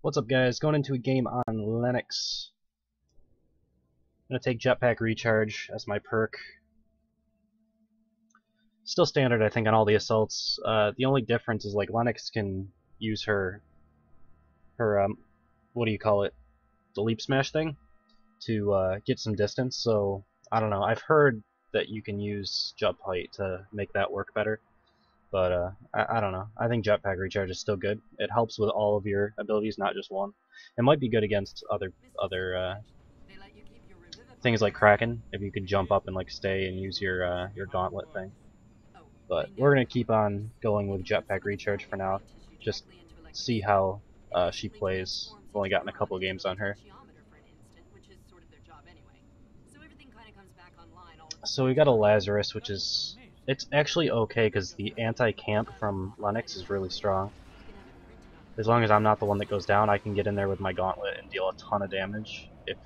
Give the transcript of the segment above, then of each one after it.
What's up, guys? Going into a game on Lennox. I'm gonna take Jetpack Recharge as my perk. Still standard, I think, on all the assaults. The only difference is like Lennox can use her what do you call it? The leap smash thing to get some distance. So I don't know. I've heard that you can use jump height to make that work better. But I don't know. I think Jetpack Recharge is still good. It helps with all of your abilities, not just one. It might be good against other things like Kraken, if you could jump up and like stay and use your gauntlet thing. But we're gonna keep on going with Jetpack Recharge for now. Just see how she plays. I've only gotten a couple of games on her. So we got a Lazarus, which is it's actually okay because the anti-camp from Lennox is really strong. As long as I'm not the one that goes down, I can get in there with my gauntlet and deal a ton of damage if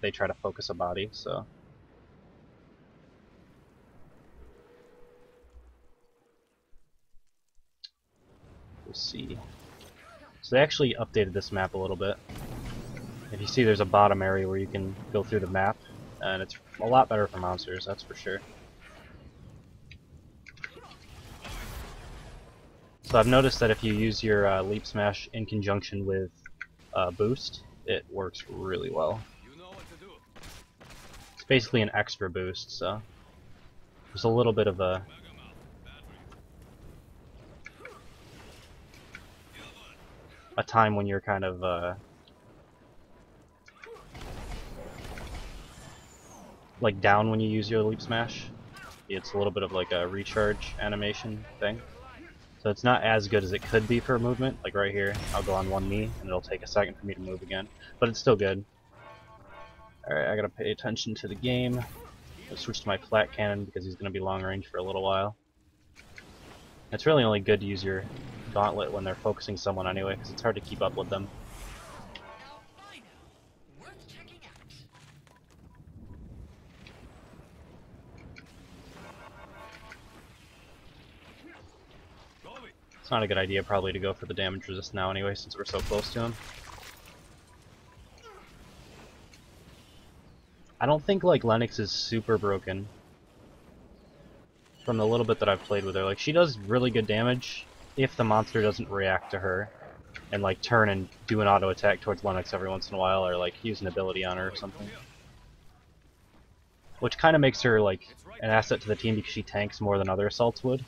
they try to focus a body. So we'll see. So they actually updated this map a little bit. If you see, there's a bottom area where you can go through the map, and it's a lot better for monsters, that's for sure. So I've noticed that if you use your leap smash in conjunction with boost, it works really well. It's basically an extra boost, so there's a little bit of a time when you're kind of like down when you use your leap smash. It's a little bit of like a recharge animation thing. So it's not as good as it could be for movement. Like right here, I'll go on one knee and it'll take a second for me to move again. But it's still good. Alright, I gotta pay attention to the game. I'll switch to my flat cannon because he's gonna be long range for a little while. It's really only good to use your gauntlet when they're focusing someone anyway, because it's hard to keep up with them. It's not a good idea probably to go for the damage resist now anyway, since we're so close to him. I don't think like Lennox is super broken from the little bit that I've played with her. Like, she does really good damage if the monster doesn't react to her and like turn and do an auto attack towards Lennox every once in a while, or like use an ability on her or something. Which kind of makes her like an asset to the team because she tanks more than other assaults would.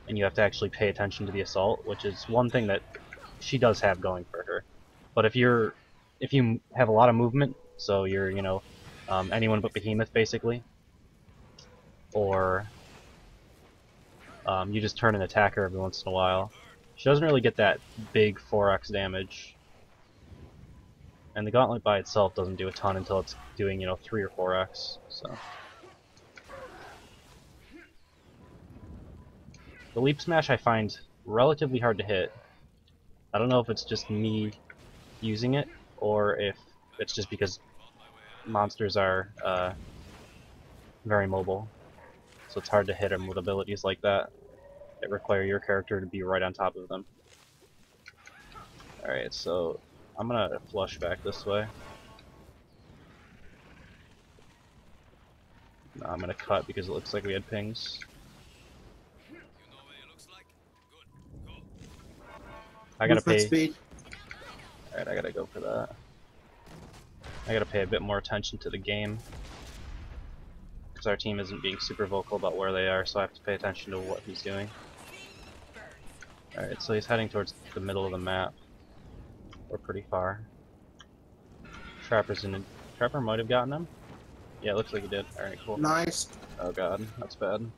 And you have to actually pay attention to the assault, which is one thing that she does have going for her. But if you have a lot of movement, so you're anyone but Behemoth basically, or you just turn and attack her every once in a while, she doesn't really get that big 4x damage. And the gauntlet by itself doesn't do a ton until it's doing 3 or 4x. So the leap smash I find relatively hard to hit. I don't know if it's just me using it, or if it's just because monsters are very mobile. So it's hard to hit them with abilities like that. That require your character to be right on top of them. Alright, so I'm gonna flush back this way. No, I'm gonna cut because it looks like we had pings. I gotta pay. Speed. Alright, I gotta go for that. I gotta pay a bit more attention to the game, because our team isn't being super vocal about where they are, so I have to pay attention to what he's doing. Alright, so he's heading towards the middle of the map. We're pretty far. Trapper's in. Trapper might have gotten him. Yeah, it looks like he did. Alright, cool. Nice. Oh god, that's bad.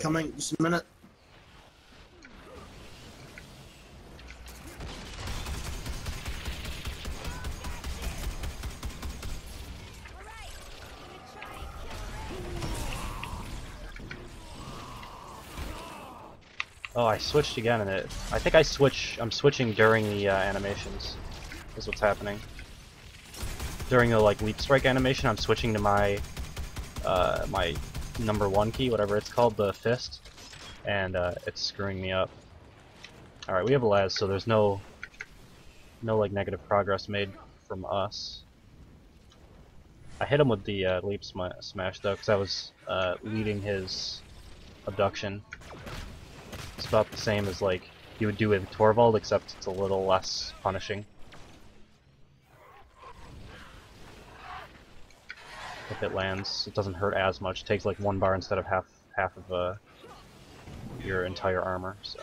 Coming, just a minute. Oh, I switched again, and I think I'm switching during the animations. Is what's happening. During the like leap strike animation, I'm switching to my my #1 key, whatever it's called, the fist, and it's screwing me up. Alright, we have a las, so there's no like negative progress made from us. I hit him with the leap smash though, because I was leading his abduction. It's about the same as like you would do with Torvald, except it's a little less punishing. If it lands, it doesn't hurt as much. It takes like 1 bar instead of half of your entire armor. So.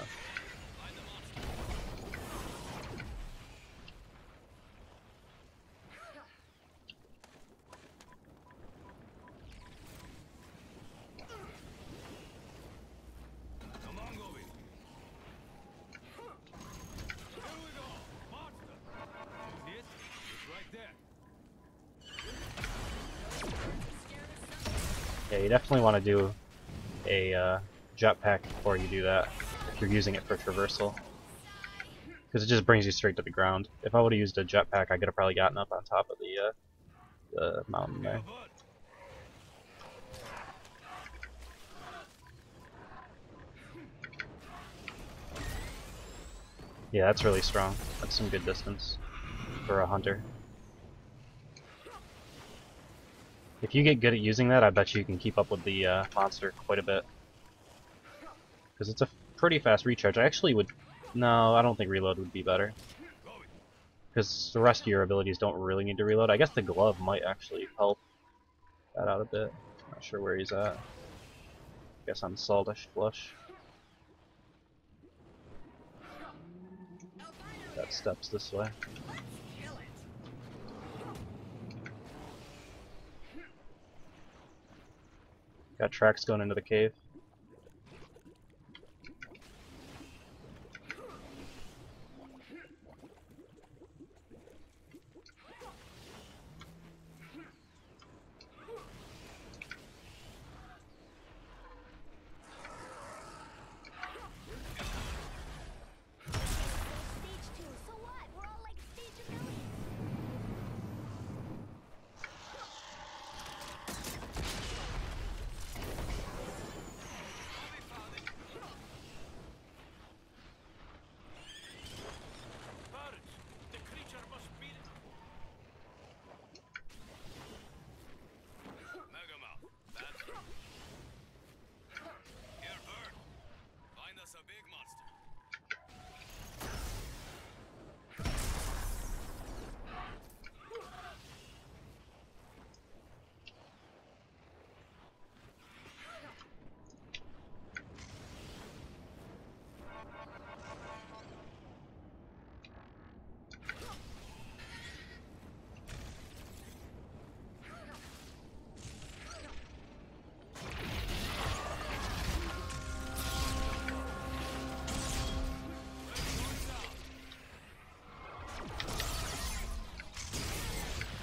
Yeah, you definitely want to do a jetpack before you do that, if you're using it for traversal. Because it just brings you straight to the ground. If I would have used a jetpack, I could have probably gotten up on top of the mountain there. Yeah, that's really strong. That's some good distance for a hunter. If you get good at using that, I bet you can keep up with the monster quite a bit. Because it's a pretty fast recharge. I actually would... No, I don't think reload would be better. Because the rest of your abilities don't really need to reload. I guess the glove might actually help that out a bit. Not sure where he's at. Guess on Saltish Flush. That steps this way. Got tracks going into the cave.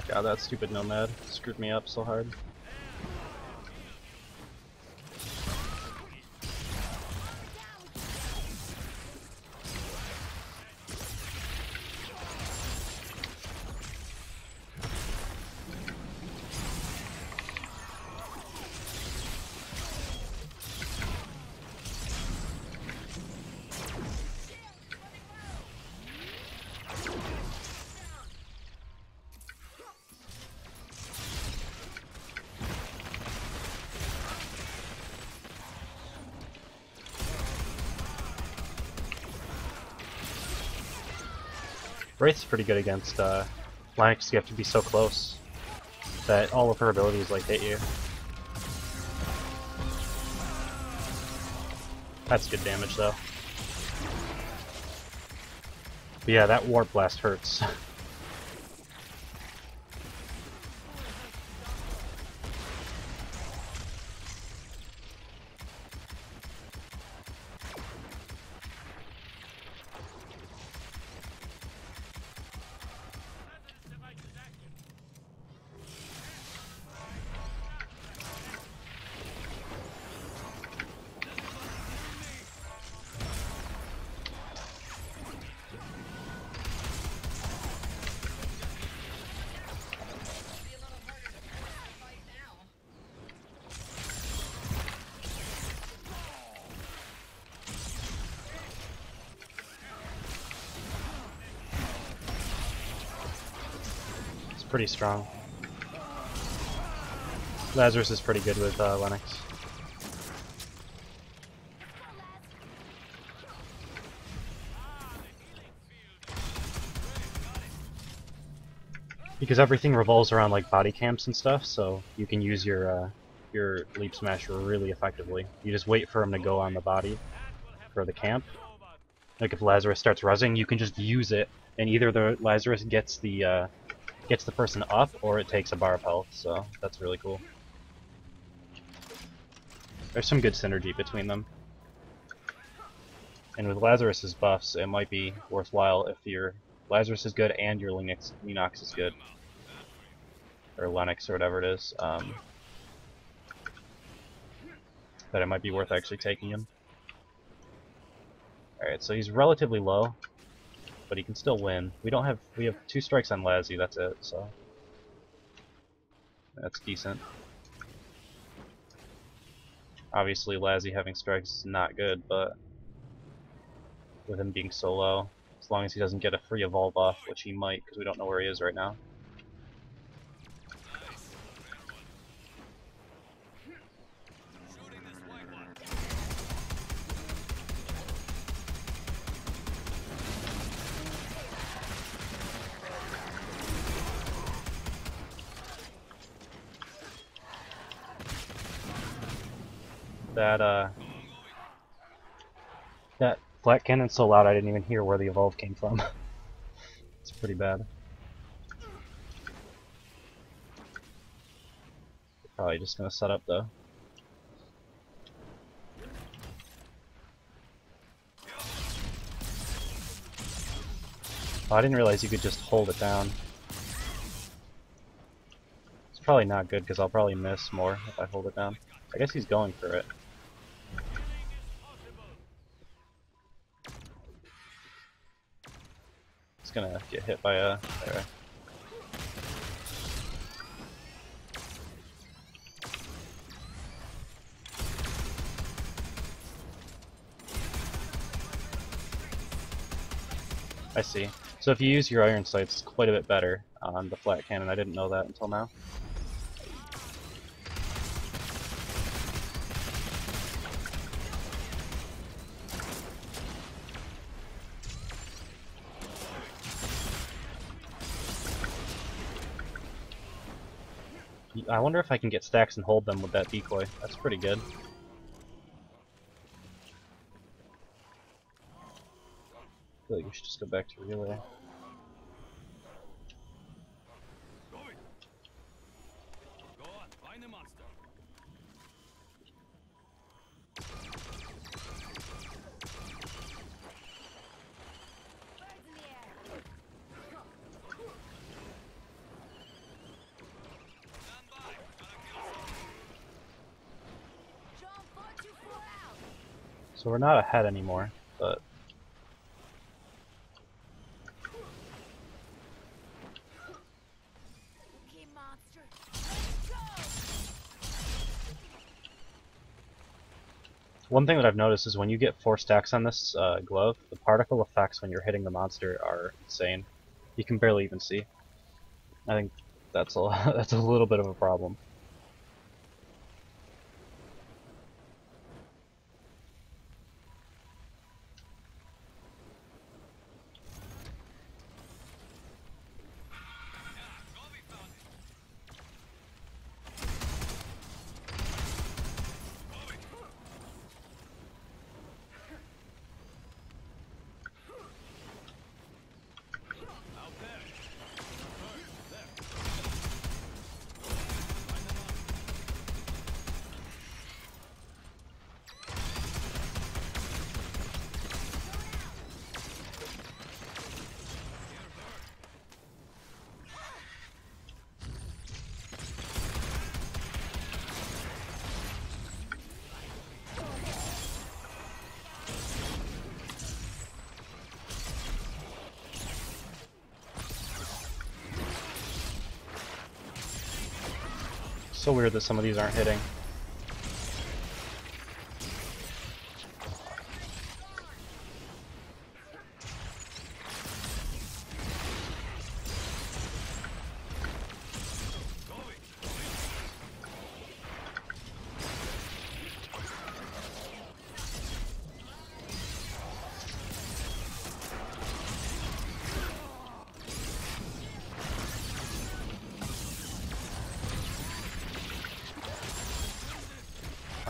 God, that stupid nomad screwed me up so hard. Wraith's pretty good against Lennox. You have to be so close that all of her abilities like hit you. That's good damage though. But yeah, that warp blast hurts. pretty strong. Lazarus is pretty good with Lennox. Because everything revolves around like body camps and stuff, so you can use your leap smash really effectively. You just wait for him to go on the body for the camp. Like if Lazarus starts rezzing, you can just use it, and either the Lazarus gets the person up, or it takes a bar of health. So that's really cool. There's some good synergy between them. And with Lazarus's buffs, it might be worthwhile if your Lazarus is good and your Lennox is good. Or Lennox, or whatever it is. That it might be worth actually taking him. Alright, so he's relatively low, but he can still win. We have 2 strikes on Lazzy, that's it, so that's decent. Obviously Lazzy having strikes is not good, but with him being so low, as long as he doesn't get a free evolve off, which he might, because we don't know where he is right now. That flat cannon's so loud I didn't even hear where the evolve came from. It's pretty bad. Probably just gonna set up though. Oh, I didn't realize you could just hold it down. It's probably not good because I'll probably miss more if I hold it down. I guess he's going for it. It's gonna get hit by a... There. I see. So if you use your iron sights, it's quite a bit better on the flat cannon. I didn't know that until now. I wonder if I can get stacks and hold them with that decoy. That's pretty good. I feel like we should just go back to relay. So we're not ahead anymore, but one thing that I've noticed is when you get 4 stacks on this glove, the particle effects when you're hitting the monster are insane. You can barely even see. I think that's a that's a little bit of a problem. So weird that some of these aren't hitting.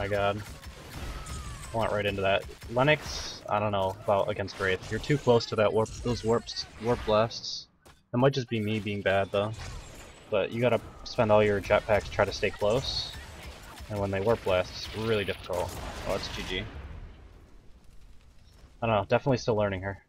my god. I went right into that. Lennox, I don't know about against Wraith. You're too close to that those warp blasts. That might just be me being bad though. But you gotta spend all your jetpacks to try to stay close. And when they warp blast, it's really difficult. Oh, it's GG. I don't know, definitely still learning her.